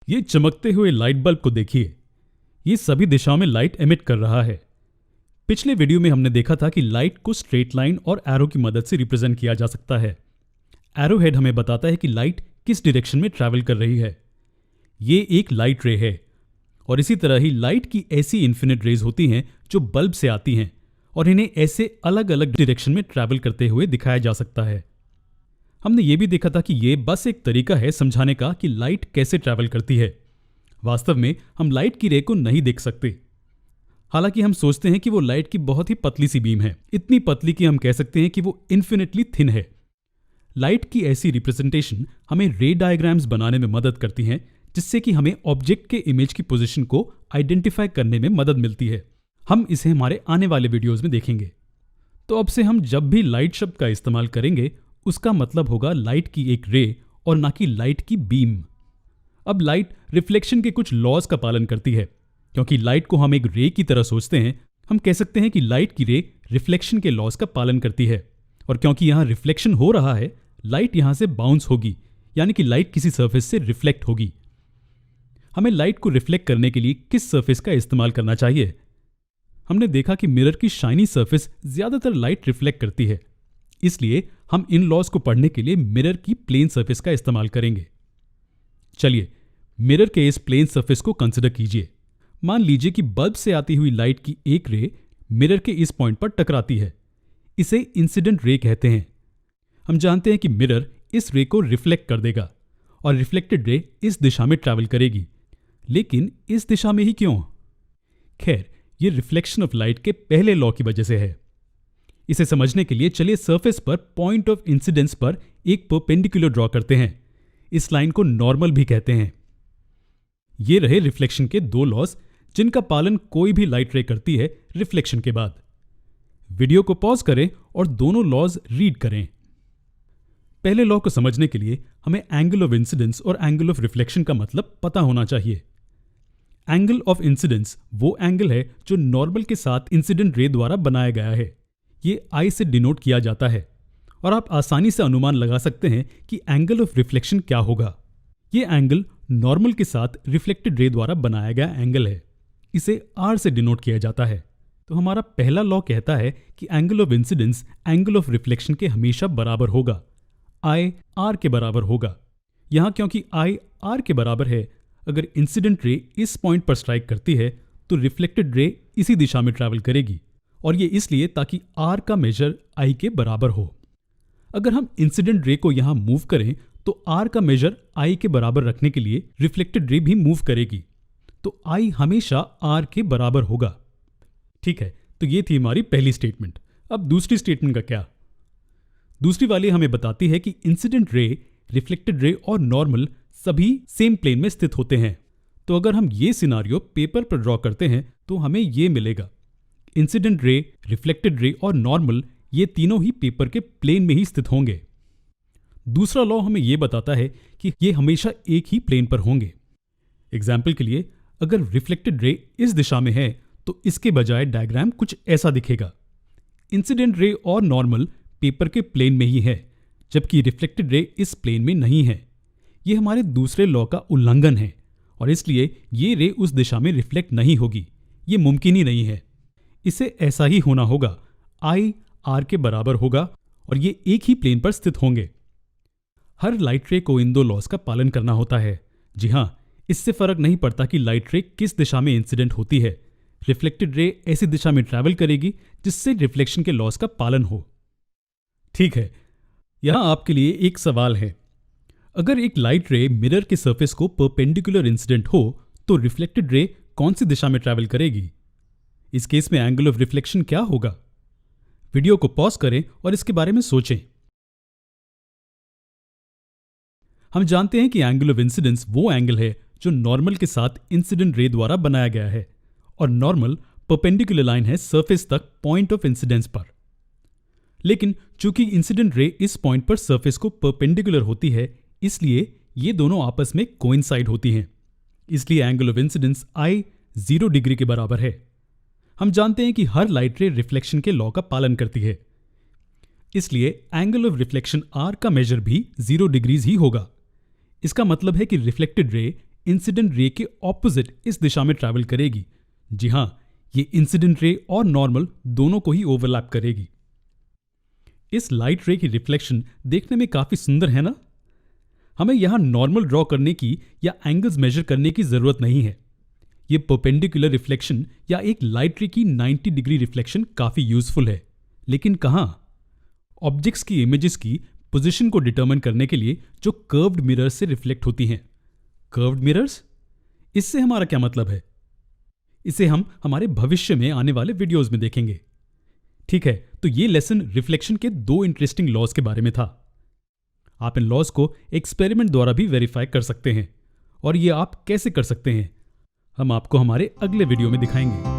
ये चमकते हुए लाइट बल्ब को देखिए। ये सभी दिशाओं में लाइट एमिट कर रहा है। पिछले वीडियो में हमने देखा था कि लाइट को स्ट्रेट लाइन और एरो की मदद से रिप्रेजेंट किया जा सकता है। एरो हेड हमें बताता है कि लाइट किस डायरेक्शन में ट्रैवल कर रही है। ये एक लाइट रे है। और इसी तरह ही लाइट की ऐसी इन्फिनिट रेज होती हैं जो बल्ब से आती हैं और इन्हें ऐसे अलग अलग डायरेक्शन में ट्रैवल करते हुए दिखाया जा सकता है। हमने ये भी देखा था कि ये बस एक तरीका है समझाने का कि लाइट कैसे ट्रैवल करती है। वास्तव में हम लाइट की रे को नहीं देख सकते। हालांकि हम सोचते हैं कि वो लाइट की बहुत ही पतली सी बीम है, इतनी पतली कि हम कह सकते हैं कि वो इन्फिनिटली थिन है। लाइट की ऐसी रिप्रेजेंटेशन हमें रे डायग्राम्स बनाने में मदद करती हैं, जिससे कि हमें ऑब्जेक्ट के इमेज की पोजीशन को आइडेंटिफाई करने में मदद मिलती है। हम इसे हमारे आने वाले वीडियोस में देखेंगे। तो अब से हम जब भी लाइट शब्द का इस्तेमाल करेंगे उसका मतलब होगा लाइट की एक रे और ना कि लाइट की बीम। अब लाइट रिफ्लेक्शन के कुछ लॉज का पालन करती है। क्योंकि लाइट को हम एक रे की तरह सोचते हैं, हम कह सकते हैं कि लाइट की रे रिफ्लेक्शन के लॉज का पालन करती है। और क्योंकि यहां रिफ्लेक्शन हो रहा है, लाइट यहां से बाउंस होगी, यानी कि लाइट किसी सरफेस से रिफ्लेक्ट होगी। हमें लाइट को रिफ्लेक्ट करने के लिए किस सरफेस का इस्तेमाल करना चाहिए? हमने देखा कि मिरर की शाइनी सरफेस ज्यादातर लाइट रिफ्लेक्ट करती है, इसलिए हम इन लॉज को पढ़ने के लिए मिरर की प्लेन सरफेस का इस्तेमाल करेंगे। चलिए मिरर के इस प्लेन सरफेस को कंसिडर कीजिए। मान लीजिए कि बल्ब से आती हुई लाइट की एक रे मिरर के इस पॉइंट पर टकराती है। इसे इंसिडेंट रे कहते हैं। हम जानते हैं कि मिरर इस रे को रिफ्लेक्ट कर देगा और रिफ्लेक्टेड रे इस दिशा में ट्रैवल करेगी। लेकिन इस दिशा में ही क्यों? खैर, यह रिफ्लेक्शन ऑफ लाइट के पहले लॉ की वजह से है। इसे समझने के लिए चलिए सरफेस पर पॉइंट ऑफ इंसिडेंस पर एक परपेंडिकुलर ड्रॉ करते हैं। इस लाइन को नॉर्मल भी कहते हैं। ये रहे रिफ्लेक्शन के दो लॉज, जिनका पालन कोई भी लाइट रे करती है रिफ्लेक्शन के बाद। वीडियो को पॉज करें और दोनों लॉज रीड करें। पहले लॉ को समझने के लिए हमें एंगल ऑफ इंसिडेंस और एंगल ऑफ रिफ्लेक्शन का मतलब पता होना चाहिए। एंगल ऑफ इंसिडेंस वो एंगल है जो नॉर्मल के साथ इंसिडेंट रे द्वारा बनाया गया है। ये आई से डिनोट किया जाता है और आप आसानी से अनुमान लगा सकते हैं कि एंगल ऑफ रिफ्लेक्शन क्या होगा। ये एंगल नॉर्मल के साथ रिफ्लेक्टेड रे द्वारा बनाया गया एंगल है। इसे आर से डिनोट किया जाता है। तो हमारा पहला लॉ कहता है कि angle of incidence angle of reflection के हमेशा बराबर होगा। आई आर के बराबर होगा। यहां क्योंकि आई आर के बराबर है, अगर इंसिडेंट रे इस पॉइंट पर स्ट्राइक करती है तो रिफ्लेक्टेड रे इसी दिशा में ट्रैवल करेगी। और ये इसलिए ताकि आर का मेजर आई के बराबर हो। अगर हम इंसिडेंट रे को यहां मूव करें तो आर का मेजर आई के बराबर रखने के लिए रिफ्लेक्टेड रे भी मूव करेगी। तो आई हमेशा आर के बराबर होगा। ठीक है, तो ये थी हमारी पहली स्टेटमेंट। अब दूसरी स्टेटमेंट का क्या? दूसरी वाली हमें बताती है कि इंसिडेंट रे, रिफ्लेक्टेड रे और नॉर्मल सभी सेम प्लेन में स्थित होते हैं। तो अगर हम ये सिनारियो पेपर पर ड्रॉ करते हैं तो हमें ये मिलेगा। इंसिडेंट रे, रिफ्लेक्टेड रे और नॉर्मल ये तीनों ही पेपर के प्लेन में ही स्थित होंगे। दूसरा लॉ हमें यह बताता है कि ये हमेशा एक ही प्लेन पर होंगे। एग्जाम्पल के लिए, अगर रिफ्लेक्टेड रे इस दिशा में है तो इसके बजाय डायग्राम कुछ ऐसा दिखेगा। इंसिडेंट रे और नॉर्मल पेपर के प्लेन में ही है, जबकि रिफ्लेक्टेड रे इस प्लेन में नहीं है। यह हमारे दूसरे लॉ का उल्लंघन है और इसलिए ये रे उस दिशा में रिफ्लेक्ट नहीं होगी। ये मुमकिन ही नहीं है। इसे ऐसा ही होना होगा। आई आर के बराबर होगा और ये एक ही प्लेन पर स्थित होंगे। हर लाइट रे को इन दो लॉज का पालन करना होता है। जी हां, इससे फर्क नहीं पड़ता कि लाइट रे किस दिशा में इंसिडेंट होती है। रिफ्लेक्टेड रे ऐसी दिशा में ट्रैवल करेगी जिससे रिफ्लेक्शन के लॉज का पालन हो। ठीक है, यहां आपके लिए एक सवाल है। अगर एक लाइट रे मिरर के सरफेस को परपेंडिकुलर इंसिडेंट हो तो रिफ्लेक्टेड रे कौन सी दिशा में ट्रैवल करेगी? इस केस में एंगल ऑफ रिफ्लेक्शन क्या होगा? वीडियो को पॉज करें और इसके बारे में सोचें। हम जानते हैं कि एंगल ऑफ इंसिडेंस वो एंगल है जो नॉर्मल के साथ इंसिडेंट रे द्वारा बनाया गया है और नॉर्मल परपेंडिकुलर लाइन है सरफेस तक पॉइंट ऑफ इंसिडेंस पर। लेकिन चूंकि इंसिडेंट रे इस पॉइंट पर सरफेस को परपेंडिकुलर होती है, इसलिए ये दोनों आपस में कोइंसाइड होती हैं। इसलिए angle of incidence I 0 degree के बराबर है। हम जानते हैं कि हर लाइट रे रिफ्लेक्शन के लॉ का पालन करती है, इसलिए एंगल ऑफ रिफ्लेक्शन आर का मेजर भी 0 डिग्रीज ही होगा। इसका मतलब है कि रिफ्लेक्टेड रे इंसिडेंट रे के ऑपोजिट इस दिशा में ट्रैवल करेगी। जी हाँ, ये इंसिडेंट रे और नॉर्मल दोनों को ही ओवरलैप करेगी। इस लाइट रे की रिफ्लेक्शन देखने में काफी सुंदर है ना? हमें यहां नॉर्मल ड्रॉ करने की या एंगल्स मेजर करने की जरूरत नहीं है। ये परपेंडिकुलर रिफ्लेक्शन या एक लाइट रे की 90 डिग्री रिफ्लेक्शन काफी यूजफुल है। लेकिन कहां? ऑब्जेक्ट्स की इमेजेस की पोजीशन को डिटरमिन करने के लिए जो कर्व्ड मिरर्स से रिफ्लेक्ट होती हैं। Curved mirrors? इससे हमारा क्या मतलब है? इसे हम हमारे भविष्य में आने वाले वीडियोस में देखेंगे। ठीक है, तो ये लेसन रिफ्लेक्शन के 2 इंटरेस्टिंग लॉज के बारे में था। आप इन लॉज को एक्सपेरिमेंट द्वारा भी वेरीफाई कर सकते हैं। और ये आप कैसे कर सकते हैं, हम आपको हमारे अगले वीडियो में दिखाएंगे।